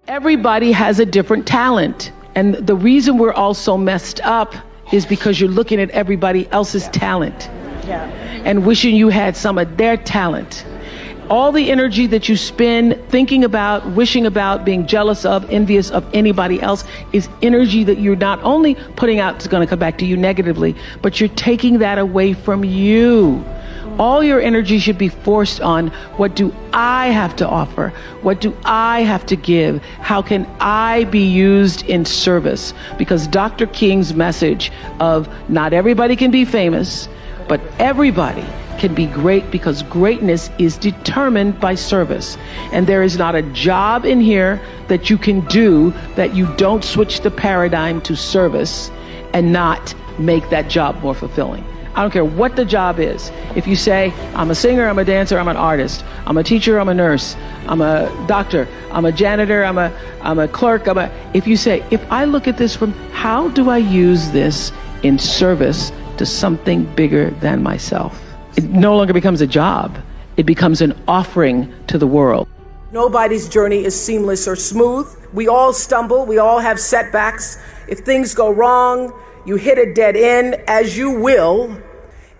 Everybody has a different talent. And the reason we're all so messed up is because you're looking at everybody else's talent and wishing you had some of their talent. All the energy that you spend thinking about, wishing about, being jealous of, envious of anybody else is energy that you're not only putting out, it's going to come back to you negatively, but you're taking that away from you. All your energy should be forced on, what do I have to offer? What do I have to give? How can I be used in service? Because Dr. King's message of not everybody can be famous, but everybody can be great, because greatness is determined by service. And there is not a job in here that you can do that you don't switch the paradigm to service and not make that job more fulfilling. I don't care what the job is. If you say, I'm a singer, I'm a dancer, I'm an artist, I'm a teacher, I'm a nurse, I'm a doctor, I'm a janitor, I'm a clerk, if you say, if I look at this from, how do I use this in service to something bigger than myself? It no longer becomes a job. It becomes an offering to the world. Nobody's journey is seamless or smooth. We all stumble. We all have setbacks. If things go wrong, you hit a dead end, as you will.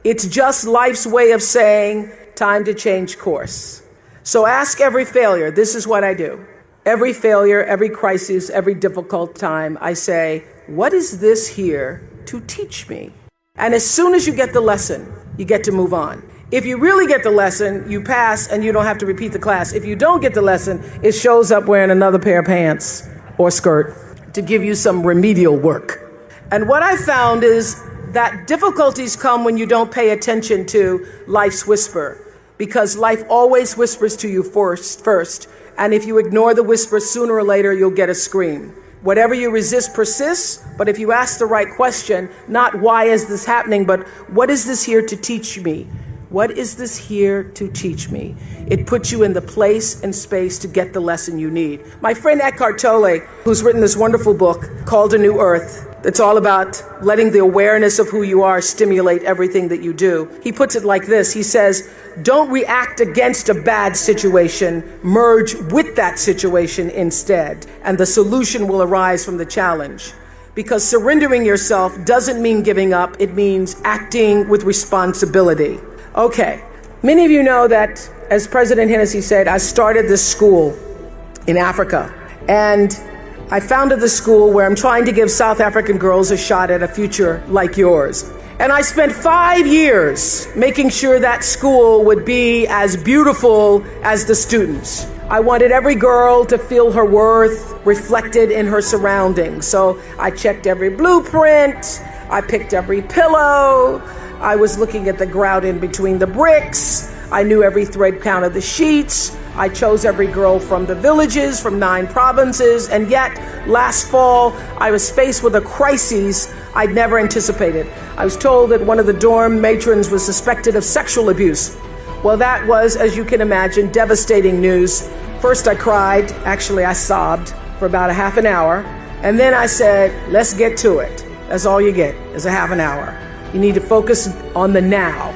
It's just life's way of saying, time to change course. So ask every failure. This is what I do. Every failure, every crisis, every difficult time, I say, what is this here to teach me? And as soon as you get the lesson, you get to move on. If you really get the lesson, you pass and you don't have to repeat the class. If you don't get the lesson, it shows up wearing another pair of pants or skirt to give you some remedial work. And what I found is that difficulties come when you don't pay attention to life's whisper, because life always whispers to you first. And if you ignore the whisper, sooner or later, you'll get a scream. Whatever you resist persists, but if you ask the right question, not why is this happening, but what is this here to teach me? What is this here to teach me? It puts you in the place and space to get the lesson you need. My friend Eckhart Tolle, who's written this wonderful book called A New Earth, it's all about letting the awareness of who you are stimulate everything that you do. He puts it like this. He says, don't react against a bad situation, merge with that situation instead, and the solution will arise from the challenge. Because surrendering yourself doesn't mean giving up, it means acting with responsibility. Okay, many of you know that, as President Hennessy said, I started this school in Africa, and I founded the school where I'm trying to give South African girls a shot at a future like yours. And I spent 5 years making sure that school would be as beautiful as the students. I wanted every girl to feel her worth reflected in her surroundings. So I checked every blueprint, I picked every pillow, I was looking at the grout in between the bricks, I knew every thread count of the sheets, I chose every girl from the villages, from 9 provinces, and yet last fall I was faced with a crisis I'd never anticipated. I was told that one of the dorm matrons was suspected of sexual abuse. Well, that was, as you can imagine, devastating news. First I cried, actually I sobbed for about a half an hour, and then I said, let's get to it. That's all you get, is a half an hour. You need to focus on the now,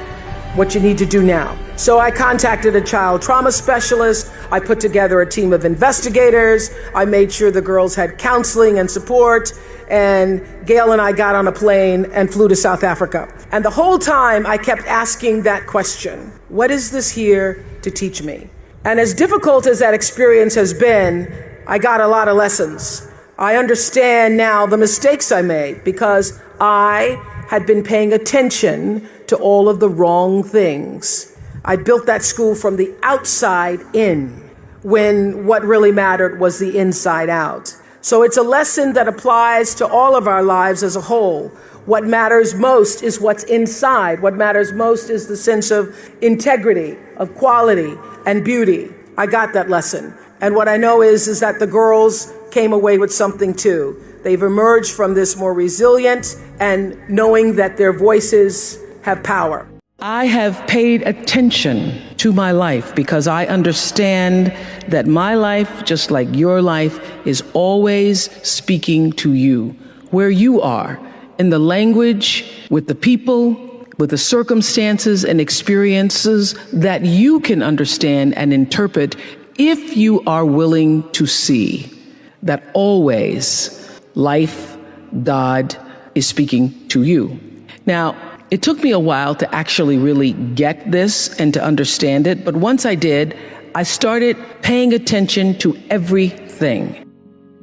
what you need to do now. So I contacted a child trauma specialist. I put together a team of investigators. I made sure the girls had counseling and support. And Gail and I got on a plane and flew to South Africa. And the whole time I kept asking that question, what is this here to teach me? And as difficult as that experience has been, I got a lot of lessons. I understand now the mistakes I made because I had been paying attention to all of the wrong things. I built that school from the outside in, when what really mattered was the inside out. So it's a lesson that applies to all of our lives as a whole. What matters most is what's inside. What matters most is the sense of integrity, of quality, and beauty. I got that lesson. And what I know is that the girls came away with something too. They've emerged from this more resilient and knowing that their voices have power. I have paid attention to my life because I understand that my life, just like your life, is always speaking to you, where you are, in the language, with the people, with the circumstances and experiences that you can understand and interpret if you are willing to see. that always life, God is speaking to you. Now, it took me a while to actually really get this and to understand it, but once I did, I started paying attention to everything.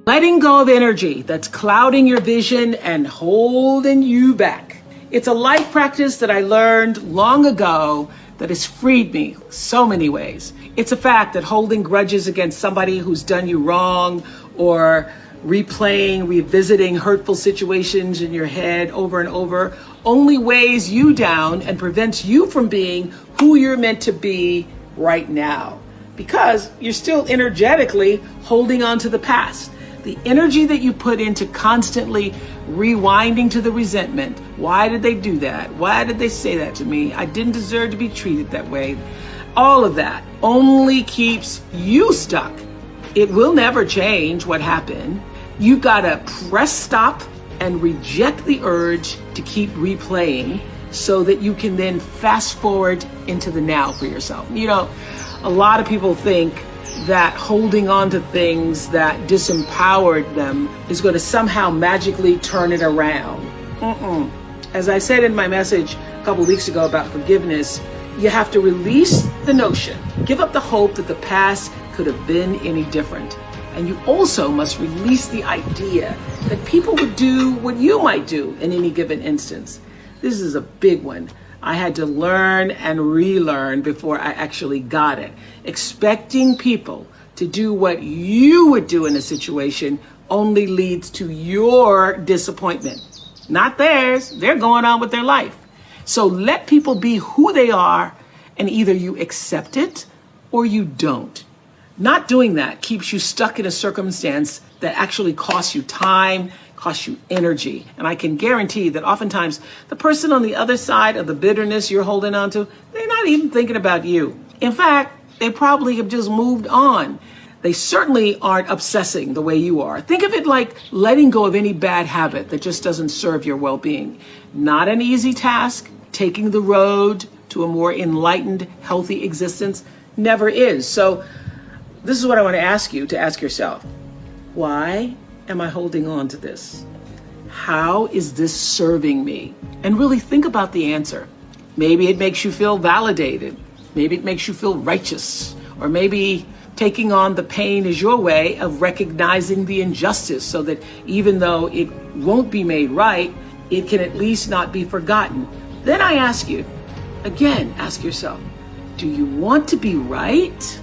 Letting go of energy that's clouding your vision and holding you back. It's a life practice that I learned long ago that has freed me so many ways. It's a fact that holding grudges against somebody who's done you wrong, or revisiting hurtful situations in your head over and over, only weighs you down and prevents you from being who you're meant to be right now, because you're still energetically holding on to the past. The energy that you put into constantly rewinding to the resentment. Why did they do that? Why did they say that to me? I didn't deserve to be treated that way. All of that only keeps you stuck. It will never change what happened. You gotta press stop and reject the urge to keep replaying so that you can then fast forward into the now for yourself. You know, a lot of people think that holding on to things that disempowered them is going to somehow magically turn it around. As I said in my message a couple weeks ago about forgiveness, you have to release the notion, give up the hope that the past could have been any different. And you also must release the idea that people would do what you might do in any given instance. This is a big one. I had to learn and relearn before I actually got it. Expecting people to do what you would do in a situation only leads to your disappointment, not theirs. They're going on with their life. So let people be who they are, and either you accept it or you don't. Not doing that keeps you stuck in a circumstance that actually costs you time, costs you energy. And I can guarantee that oftentimes the person on the other side of the bitterness you're holding on to, they're not even thinking about you. In fact, they probably have just moved on. They certainly aren't obsessing the way you are. Think of it like letting go of any bad habit that just doesn't serve your well-being. Not an easy task. Taking the road to a more enlightened, healthy existence never is. So this is what I want to ask you to ask yourself. Why am I holding on to this? How is this serving me? And really think about the answer. Maybe it makes you feel validated. Maybe it makes you feel righteous. Or maybe taking on the pain is your way of recognizing the injustice so that even though it won't be made right, it can at least not be forgotten. Then I ask you, again, ask yourself, do you want to be right?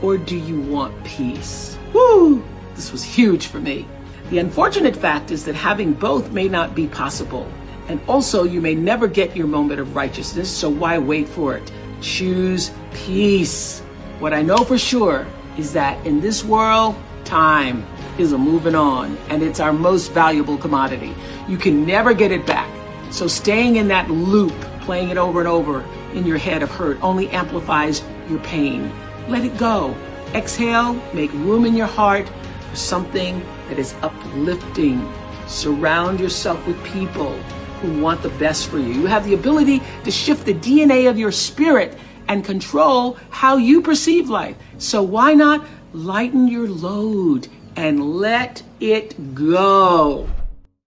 Or do you want peace? Woo! This was huge for me. The unfortunate fact is that having both may not be possible. And also you may never get your moment of righteousness, so why wait for it? Choose peace. What I know for sure is that in this world, time is a moving on, and it's our most valuable commodity. You can never get it back. So staying in that loop, playing it over and over in your head of hurt only amplifies your pain. Let it go. Exhale, make room in your heart for something that is uplifting. Surround yourself with people who want the best for you. You have the ability to shift the DNA of your spirit and control how you perceive life. So why not lighten your load and let it go?